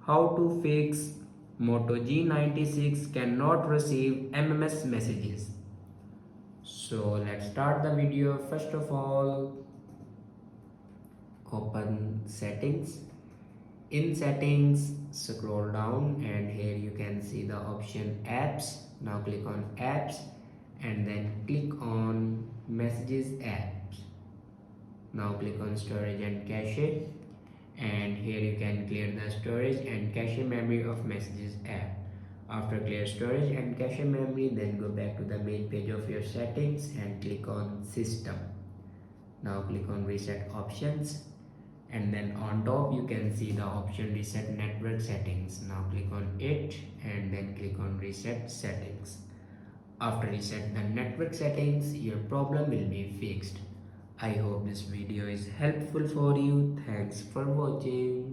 how to fix Moto G96 cannot receive MMS messages. So let's start the video. First of all, open settings. In settings, scroll down and here you can see the option apps. Now click on apps and then click on messages apps. Now click on storage and cache, and here you can clear the storage and cache memory of messages app. After clear storage and cache memory, then go back to the main page of your settings and click on system. Now click on reset options, and then on top you can see the option reset network settings. Now click on it and then click on reset settings. After reset the network settings, your problem will be fixed. I hope this video is helpful for you. Thanks for watching.